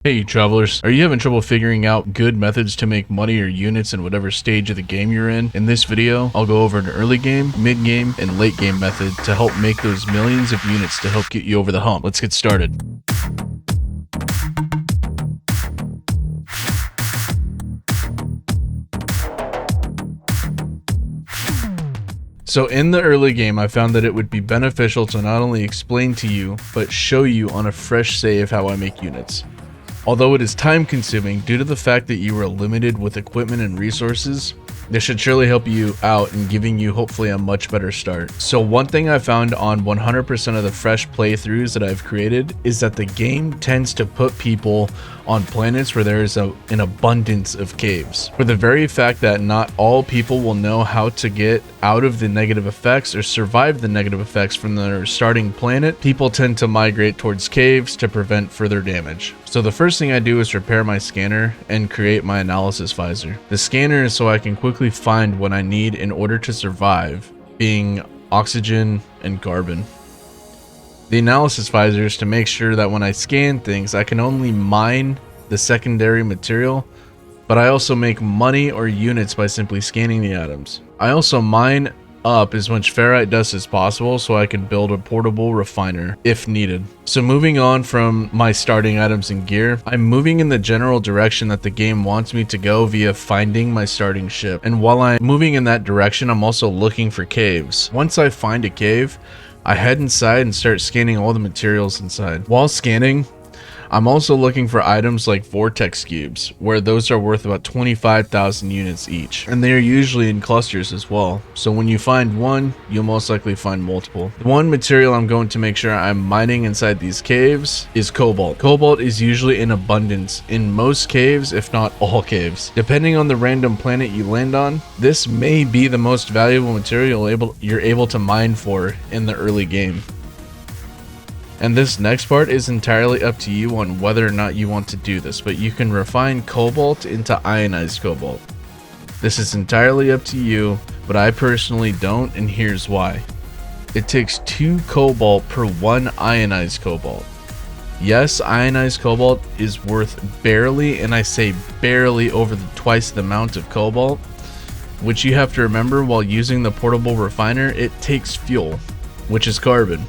Hey travelers, are you having trouble figuring out good methods to make money or units in whatever stage of the game you're in? In this video, I'll go over an early game, mid game, and late game method to help make those millions of units to help get you over the hump. Let's get started. So in the early game, I found that it would be beneficial to not only explain to you, but show you on a fresh save how I make units. Although it is time consuming due to the fact that you are limited with equipment and resources, this should surely help you out in giving you hopefully a much better start. So one thing I found on 100% of the fresh playthroughs that I've created is that the game tends to put people on planets where there is an abundance of caves. For the very fact that not all people will know how to get out of the negative effects or survive the negative effects from their starting planet, people tend to migrate towards caves to prevent further damage. So the first thing I do is repair my scanner and create my analysis visor. The scanner is so I can quickly find what I need in order to survive, being oxygen and carbon. The analysis visor is to make sure that when I scan things, I can only mine the secondary material, but I also make money or units by simply scanning the items. I also mine up as much ferrite dust as possible so I can build a portable refiner if needed. So moving on from my starting items and gear, I'm moving in the general direction that the game wants me to go via finding my starting ship. And while I'm moving in that direction, I'm also looking for caves. Once I find a cave, I head inside and start scanning all the materials inside. While scanning, I'm also looking for items like vortex cubes, where those are worth about 25,000 units each, and they are usually in clusters as well. So when you find one, you'll most likely find multiple. The one material I'm going to make sure I'm mining inside these caves is cobalt. Cobalt is usually in abundance in most caves, if not all caves. Depending on the random planet you land on, this may be the most valuable material you're able to mine for in the early game. And this next part is entirely up to you on whether or not you want to do this, but you can refine cobalt into ionized cobalt. This is entirely up to you, but I personally don't, and here's why. It takes 2 cobalt per 1 ionized cobalt. Yes, ionized cobalt is worth barely, and I say barely, over twice the amount of cobalt, which you have to remember while using the portable refiner. It takes fuel, which is carbon.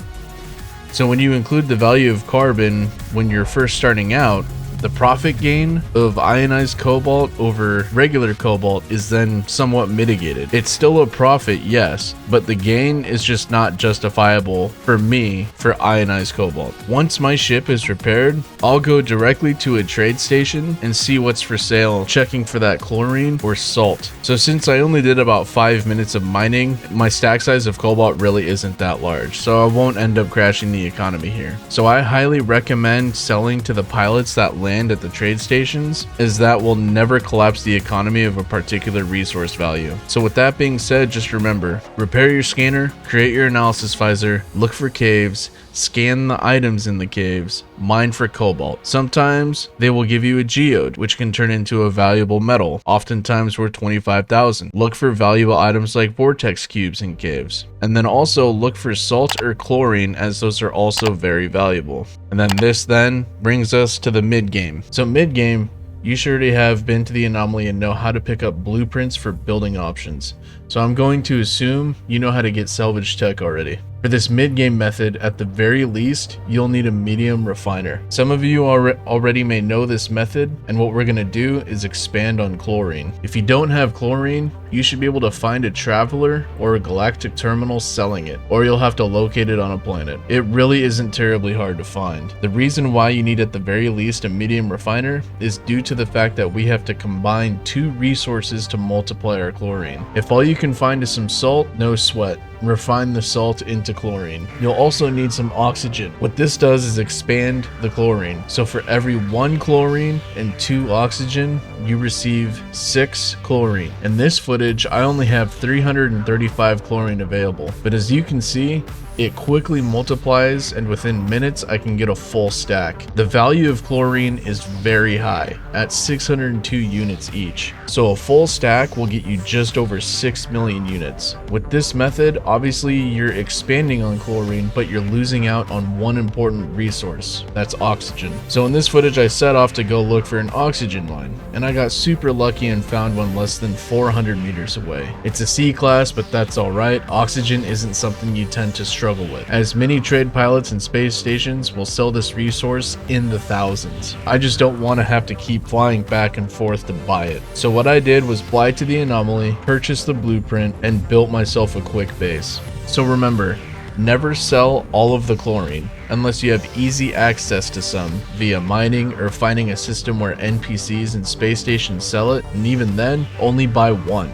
So when you include the value of carbon when you're first starting out, the profit gain of ionized cobalt over regular cobalt is then somewhat mitigated. It's still a profit, yes, but the gain is just not justifiable for me for ionized cobalt. Once my ship is repaired, I'll go directly to a trade station and see what's for sale, checking for that chlorine or salt. So since I only did about 5 minutes of mining, my stack size of cobalt really isn't that large, so I won't end up crashing the economy here. So I highly recommend selling to the pilots that land at the trade stations, as that will never collapse the economy of a particular resource value. So with that being said, just remember, repair your scanner, create your analysis visor, look for caves, scan the items in the caves, mine for cobalt. Sometimes they will give you a geode, which can turn into a valuable metal, oftentimes worth 25,000. Look for valuable items like vortex cubes in caves. And then also look for salt or chlorine, as those are also very valuable. And then this then brings us to the mid game. So mid game, you surely have been to the anomaly and know how to pick up blueprints for building options. So I'm going to assume you know how to get salvage tech already. For this mid-game method, at the very least, you'll need a medium refiner. Some of you already may know this method, and what we're going to do is expand on chlorine. If you don't have chlorine, you should be able to find a traveler or a galactic terminal selling it, or you'll have to locate it on a planet. It really isn't terribly hard to find. The reason why you need at the very least a medium refiner is due to the fact that we have to combine 2 resources to multiply our chlorine. If all you can find is some salt, no sweat. Refine the salt into chlorine. You'll also need some oxygen. What this does is expand the chlorine. So for every 1 chlorine and 2 oxygen, you receive 6 chlorine. In this footage, I only have 335 chlorine available. But as you can see, It quickly multiplies, and within minutes I can get a full stack. The value of chlorine is very high, at 602 units each, so a full stack will get you just over 6 million units. With this method, obviously you're expanding on chlorine, but you're losing out on one important resource, that's oxygen. So in this footage I set off to go look for an oxygen mine, and I got super lucky and found one less than 400 meters away. It's a C class, but that's alright. Oxygen isn't something you tend to struggle with, as many trade pilots and space stations will sell this resource in the thousands. I just don't want to have to keep flying back and forth to buy it. So what I did was fly to the anomaly, purchase the blueprint, and built myself a quick base. So remember, never sell all of the chlorine unless you have easy access to some via mining or finding a system where NPCs and space stations sell it, and even then, only buy one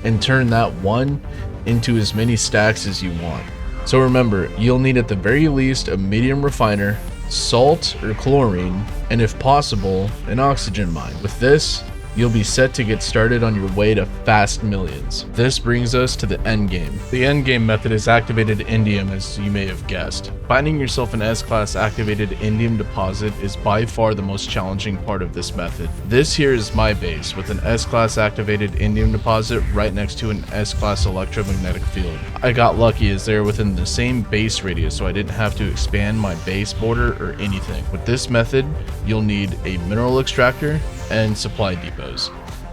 and turn that one into as many stacks as you want. So remember, you'll need at the very least a medium refiner, salt or chlorine, and if possible, an oxygen mine. With this, you'll be set to get started on your way to fast millions. This brings us to the end game. The end game method is activated indium, as you may have guessed. Finding yourself an S-class activated indium deposit is by far the most challenging part of this method. This here is my base with an S-class activated indium deposit right next to an S-class electromagnetic field. I got lucky as they're within the same base radius, so I didn't have to expand my base border or anything. With this method, you'll need a mineral extractor and supply depots.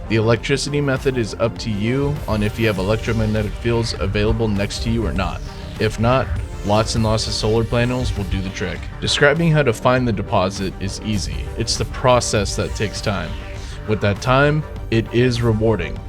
The electricity method is up to you on if you have electromagnetic fields available next to you or not. If not, lots and lots of solar panels will do the trick. Describing how to find the deposit is easy. It's the process that takes time. With that time, it is rewarding.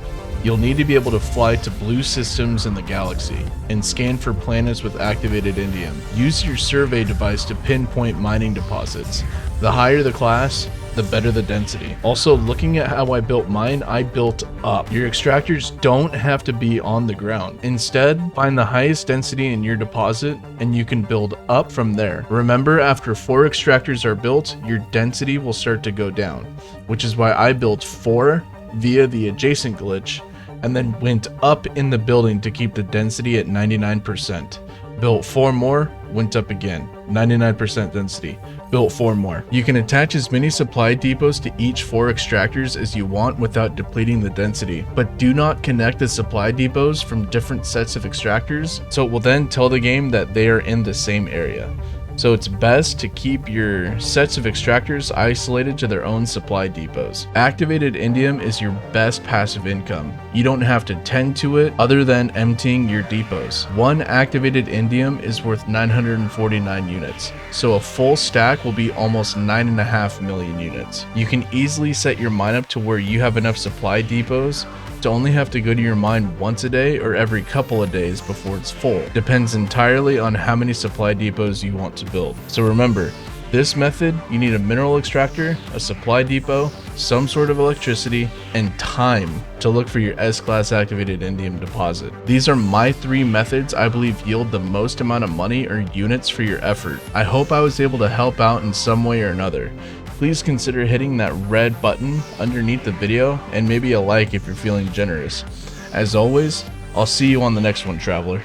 You'll need to be able to fly to blue systems in the galaxy and scan for planets with activated indium. Use your survey device to pinpoint mining deposits. The higher the class, the better the density. Also, looking at how I built mine, I built up. Your extractors don't have to be on the ground. Instead, find the highest density in your deposit and you can build up from there. Remember, after 4 extractors are built, your density will start to go down, which is why I built 4 via the adjacent glitch and then went up in the building to keep the density at 99%. Built 4 more, went up again, 99% density. Built 4 more. You can attach as many supply depots to each 4 extractors as you want without depleting the density, but do not connect the supply depots from different sets of extractors, so it will then tell the game that they are in the same area. So it's best to keep your sets of extractors isolated to their own supply depots. Activated indium is your best passive income. You don't have to tend to it other than emptying your depots. 1 activated indium is worth 949 units, so a full stack will be almost 9.5 million units. You can easily set your mine up to where you have enough supply depots to only have to go to your mine once a day or every couple of days before it's full. Depends entirely on how many supply depots you want to build. So remember, this method, you need a mineral extractor, a supply depot, some sort of electricity, and time to look for your S-class activated indium deposit. These are my 3 methods I believe yield the most amount of money or units for your effort. I hope I was able to help out in some way or another. Please consider hitting that red button underneath the video and maybe a like if you're feeling generous. As always, I'll see you on the next one, traveler.